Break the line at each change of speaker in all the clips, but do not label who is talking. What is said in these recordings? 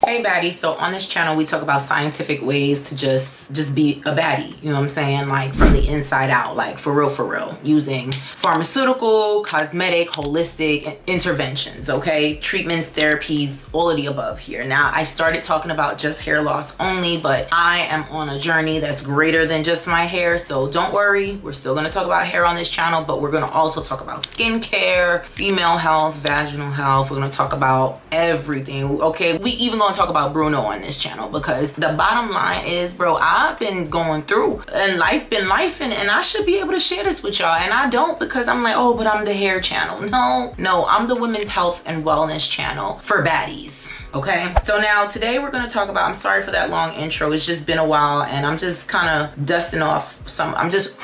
Hey baddie, so on this channel we talk about scientific ways to just be a baddie, you know what I'm saying? Like from the inside out, like for real, using pharmaceutical, cosmetic, holistic interventions, okay? Treatments, therapies, all of the above here. Now I started talking about just hair loss only, but I am on a journey that's greater than just my hair, so don't worry, we're still gonna talk about hair on this channel, but we're gonna also talk about skincare, female health, vaginal health. We're gonna talk about everything, okay? We even gonna talk about Bruno on this channel, because the bottom line is, bro, I've been going through and life been lifing, and I should be able to share this with y'all, and I don't, because I'm like, oh, but I'm the hair channel. No, I'm the women's health and wellness channel for baddies. Okay, so now today we're going to talk about, I'm sorry for that long intro, it's just been a while and I'm just kind of dusting off I'm just,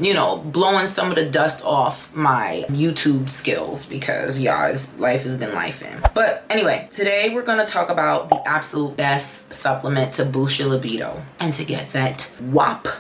you know, blowing some of the dust off my YouTube skills, because y'all's life has been lifing. But anyway, today we're going to talk about the absolute best supplement to boost your libido and to get that whopping,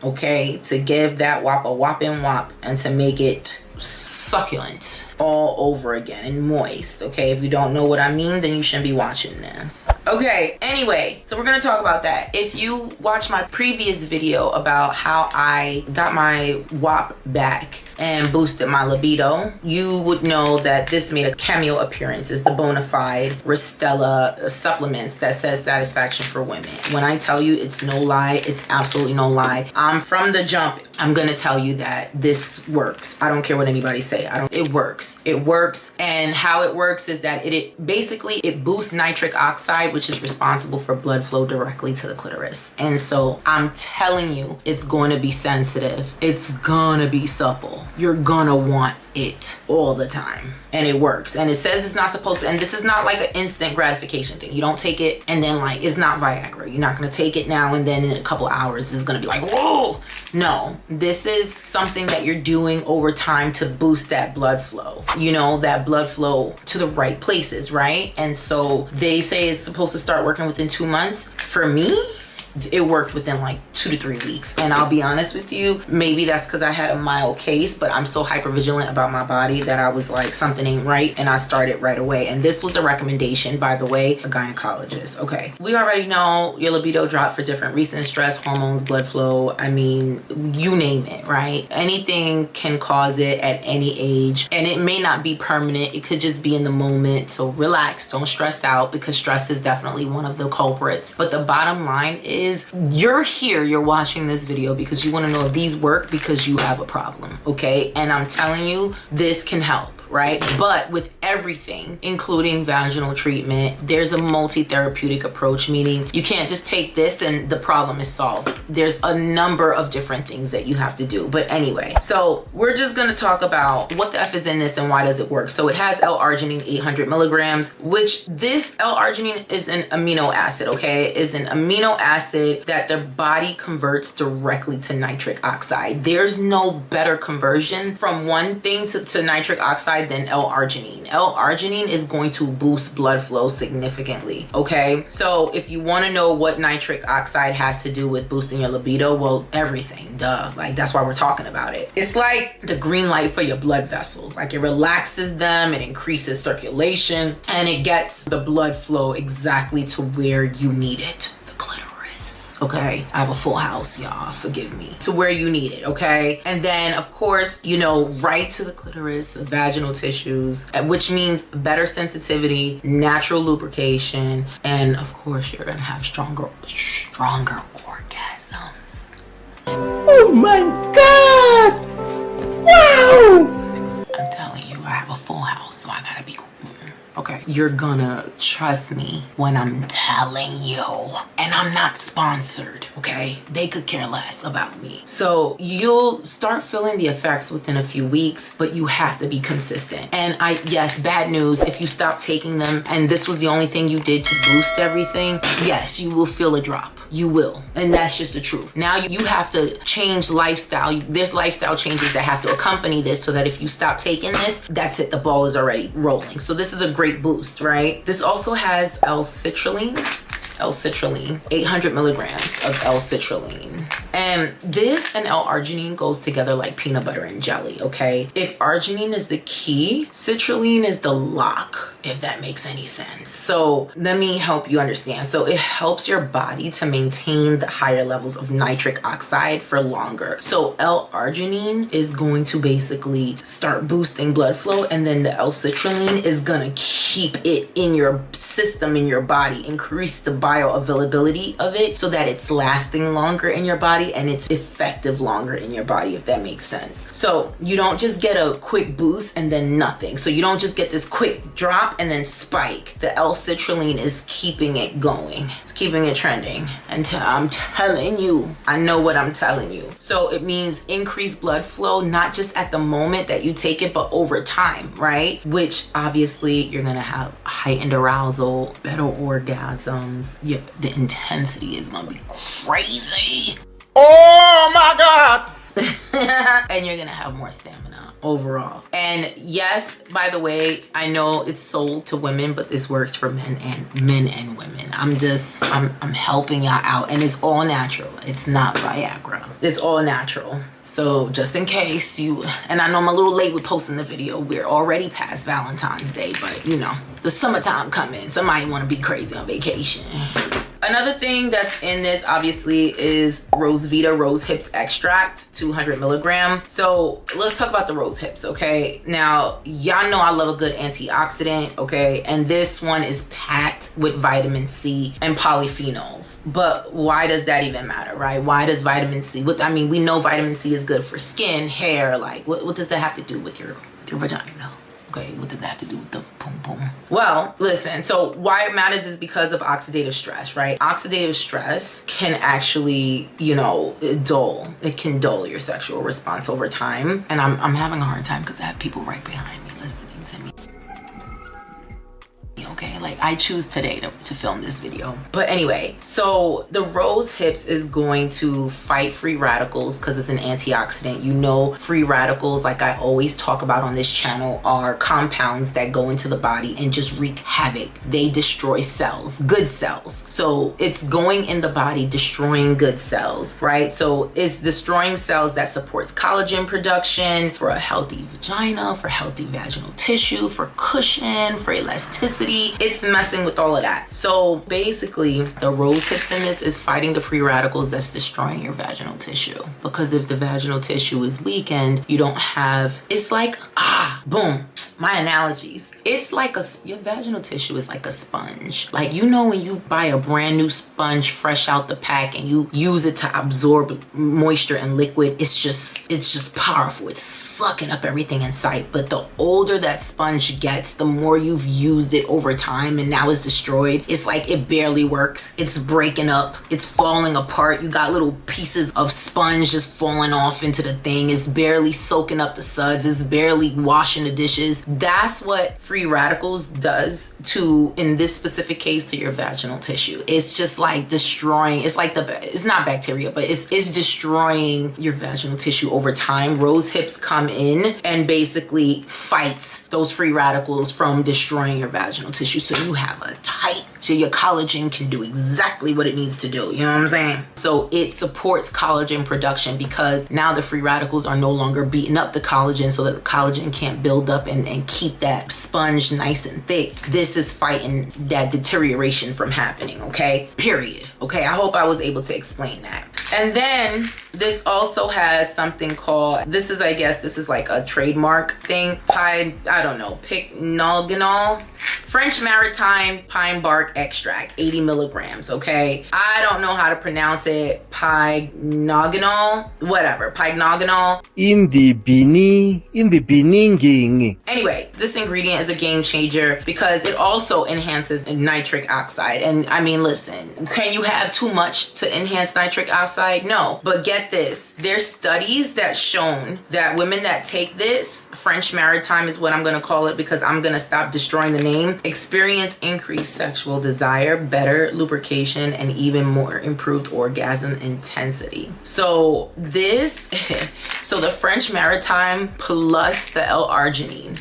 okay, to give that a whopping whop and to make it succulent all over again and moist. Okay, if you don't know what I mean, then you shouldn't be watching this. Okay, anyway, so we're gonna talk about that. If you watch my previous video about how I got my WAP back and boosted my libido, you would know that this made a cameo appearance. It's the Bonafide Restella supplements that says satisfaction for women. When I tell you it's no lie, it's absolutely no lie. From the jump, I'm gonna tell you that this works. I don't care what anybody say. It works. It works. And how it works is that it basically boosts nitric oxide, which is responsible for blood flow directly to the clitoris. And so I'm telling you, it's going to be sensitive. It's gonna be supple. You're gonna want it all the time, and it works. And it says it's not supposed to, and this is not like an instant gratification thing. You don't take it and then, like, it's not Viagra. You're not gonna take it now and then in a couple hours it's gonna be like, whoa. No, this is something that you're doing over time to boost that blood flow, you know, that blood flow to the right places, right? And so they say it's supposed to start working within 2 months. For me, it worked within like 2 to 3 weeks. And I'll be honest with you, maybe that's because I had a mild case, but I'm so hyper vigilant about my body that I was like, something ain't right, and I started right away. And this was a recommendation, by the way, a gynecologist. Okay, we already know your libido dropped for different reasons: stress, hormones, blood flow. I mean, you name it, right? Anything can cause it at any age, and it may not be permanent. It could just be in the moment. So relax, don't stress out, because stress is definitely one of the culprits. But the bottom line is, you're here, you're watching this video because you want to know if these work, because you have a problem, okay? And I'm telling you, this can help, right? But with everything, including vaginal treatment, there's a multi-therapeutic approach, meaning you can't just take this and the problem is solved. There's a number of different things that you have to do. But anyway, so we're just gonna talk about what the F is in this and why does it work. So it has L-arginine 800 milligrams, which this L-arginine is an amino acid, okay? It is an amino acid that their body converts directly to nitric oxide. There's no better conversion from one thing to nitric oxide than L-arginine. L-arginine is going to boost blood flow significantly, okay? So if you want to know what nitric oxide has to do with boosting your libido, well, everything, duh. Like, that's why we're talking about it. It's like the green light for your blood vessels. Like, it relaxes them, it increases circulation, and it gets the blood flow exactly to where you need it. The clitoris. Okay, I have a full house, y'all, forgive me. To where you need it, okay? And then, of course, you know, right to the clitoris, the vaginal tissues, which means better sensitivity, natural lubrication, and of course, you're gonna have stronger orgasms.
Oh my God! Wow!
I'm telling you, I have a full house, so I gotta be cool. Okay, you're gonna trust me when I'm telling you, and I'm not sponsored, okay? They could care less about me. So you'll start feeling the effects within a few weeks, but you have to be consistent. And yes, bad news, if you stop taking them and this was the only thing you did to boost everything, yes, you will feel a drop. You will, and that's just the truth. Now you have to change lifestyle. There's lifestyle changes that have to accompany this, so that if you stop taking this, that's it, the ball is already rolling. So this is a great boost, right? This also has L-citrulline, L-citrulline, 800 milligrams of L-citrulline. And this and L-arginine goes together like peanut butter and jelly, okay? If arginine is the key, citrulline is the lock, if that makes any sense. So let me help you understand. So it helps your body to maintain the higher levels of nitric oxide for longer. So L-arginine is going to basically start boosting blood flow, and then the L-citrulline is gonna keep it in your system, in your body, increase the bioavailability of it so that it's lasting longer in your body and it's effective longer in your body, if that makes sense. So you don't just get a quick boost and then nothing. So you don't just get this quick drop and then spike. The L-citrulline is keeping it going. It's keeping it trending. And I'm telling you, I know what I'm telling you. So it means increased blood flow, not just at the moment that you take it, but over time, right? Which obviously you're gonna have heightened arousal, better orgasms. Yeah, the intensity is gonna be crazy.
Oh my God!
And you're gonna have more stamina overall. And yes, by the way, I know it's sold to women, but this works for men and women. I'm helping y'all out, and it's all natural. It's not Viagra. It's all natural. So just in case you, and I know I'm a little late with posting the video. We're already past Valentine's Day, but you know, the summertime coming. Somebody want to be crazy on vacation. Another thing that's in this obviously is Rose Vita Rose Hips Extract, 200 milligram. So let's talk about the rose hips, okay? Now, y'all know I love a good antioxidant, okay? And this one is packed with vitamin C and polyphenols. But why does that even matter, right? Why does vitamin C, I mean, we know vitamin C is good for skin, hair, like what does that have to do with your vagina? Okay, what does that have to do with the boom boom? Well, listen, so why it matters is because of oxidative stress, right? Oxidative stress can actually, you know, it can dull your sexual response over time. And I'm having a hard time because I have people right behind me listening to me. Okay, like I choose today to film this video. But anyway, so the rose hips is going to fight free radicals because it's an antioxidant. You know, free radicals, like I always talk about on this channel, are compounds that go into the body and just wreak havoc. They destroy cells, good cells. So it's going in the body, destroying good cells, right? So it's destroying cells that supports collagen production for a healthy vagina, for healthy vaginal tissue, for cushion, for elasticity. It's messing with all of that. So basically, the rose hips in this is fighting the free radicals that's destroying your vaginal tissue. Because if the vaginal tissue is weakened, you don't have, it's like, boom. My analogies. It's like your vaginal tissue is like a sponge. Like, you know, when you buy a brand new sponge fresh out the pack and you use it to absorb moisture and liquid, it's just powerful. It's sucking up everything in sight. But the older that sponge gets, the more you've used it over time and now it's destroyed. It's like it barely works. It's breaking up. It's falling apart. You got little pieces of sponge just falling off into the thing. It's barely soaking up the suds. It's barely washing the dishes. That's what free radicals does to, in this specific case, to your vaginal tissue. It's just like destroying, it's like it's not bacteria, but it's destroying your vaginal tissue over time. Rose hips come in and basically fights those free radicals from destroying your vaginal tissue. So you have a tight, so your collagen can do exactly what it needs to do. You know what I'm saying? So it supports collagen production because now the free radicals are no longer beating up the collagen so that the collagen can't build up and keep that sponge nice and thick. This is fighting that deterioration from happening, okay? Period. Okay, I hope I was able to explain that. And then this also has something called, this is like a trademark thing. Pycnogenol, French maritime pine bark extract, 80 milligrams, okay? I don't know how to pronounce it. Pycnogenol, whatever, pycnogenol.
In the beginning.
Anyway, this ingredient is a game changer because it also enhances nitric oxide. And I mean, listen, can you have too much to enhance nitric oxide? No, but get this. There's studies that shown that women that take this, French maritime is what I'm gonna call it because I'm gonna stop destroying the name, experience increased sexual desire, better lubrication, and even more improved orgasm intensity. So this, so the French maritime plus the L-arginine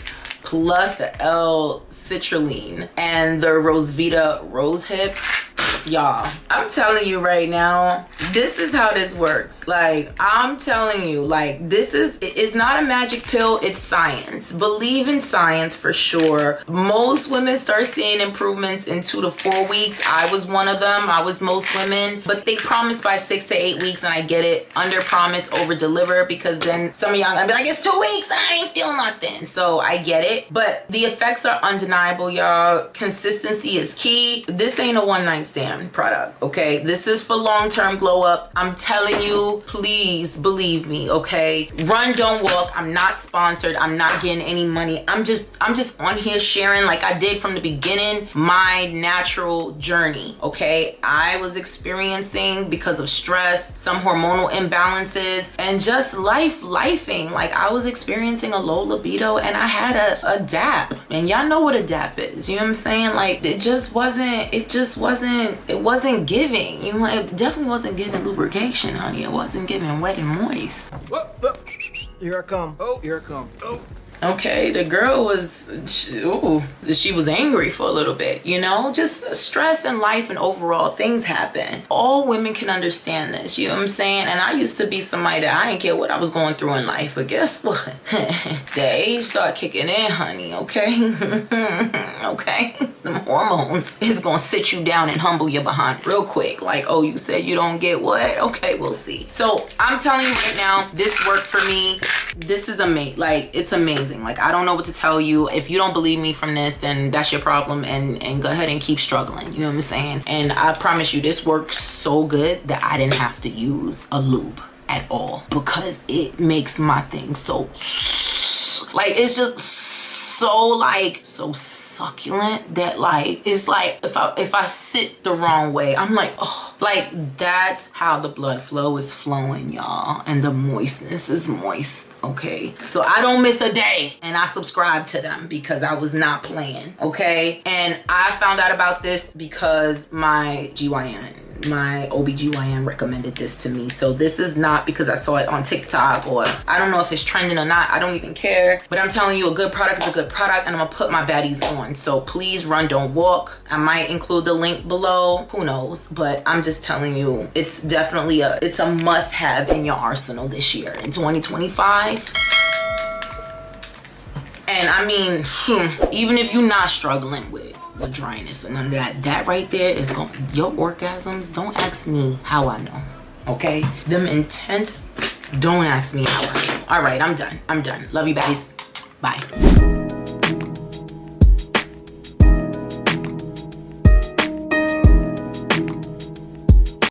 plus the L-citrulline and the Rosevita rose hips. Y'all, I'm telling you right now, this is how this works. Like, I'm telling you, like, it's not a magic pill, it's science. Believe in science for sure. Most women start seeing improvements in 2 to 4 weeks. I was one of them. I was most women, but they promise by 6 to 8 weeks, and I get it. Under promise, over deliver, because then some of y'all gonna be like, it's 2 weeks, I ain't feel nothing. So I get it, but the effects are undeniable, y'all. Consistency is key. This ain't a one-night stand product, okay? This is for long-term glow up. I'm telling you, please believe me, okay? Run, don't walk. I'm not sponsored. I'm not getting any money. I'm just on here sharing, like I did from the beginning, my natural journey, okay? I was experiencing, because of stress, some hormonal imbalances, and just lifing. Like, I was experiencing a low libido, and I had a DAP, and y'all know what a DAP is. You know what I'm saying? Like, it wasn't giving. You know, it definitely wasn't giving lubrication, honey. It wasn't giving wet and moist.
Here I come. Oh, here I come. Oh.
Okay, the girl was, she was angry for a little bit, you know? Just stress in life and overall things happen. All women can understand this, you know what I'm saying? And I used to be somebody that I didn't care what I was going through in life, but guess what? The age start kicking in, honey, okay? Okay? The hormones is gonna sit you down and humble your behind real quick. Like, oh, you said you don't get what? Okay, we'll see. So I'm telling you right now, this worked for me. This is amazing. Like, it's amazing. Like, I don't know what to tell you. If you don't believe me from this, then that's your problem, and go ahead and keep struggling. You know what I'm saying? And I promise you, this works so good that I didn't have to use a lube at all, because it makes my thing so, like, it's just so succulent that, like, it's like if I sit the wrong way, I'm like, oh, like, that's how the blood flow is flowing, y'all, and the moistness is moist, okay? So I don't miss a day, and I subscribe to them because I was not playing, okay? And I found out about this because my OBGYN recommended this to me. So this is not because I saw it on TikTok, or I don't know if it's trending or not. I don't even care. But I'm telling you, a good product is a good product, and I'm gonna put my baddies on. So please run, don't walk. I might include the link below. Who knows? But I'm just telling you, it's definitely it's a must-have in your arsenal this year in 2025. And I mean, even if you're not struggling with dryness and none of that right there is going, your orgasms, don't ask me how I know, okay? Them intense, don't ask me how I know. All right, I'm done. Love you, baddies. Bye.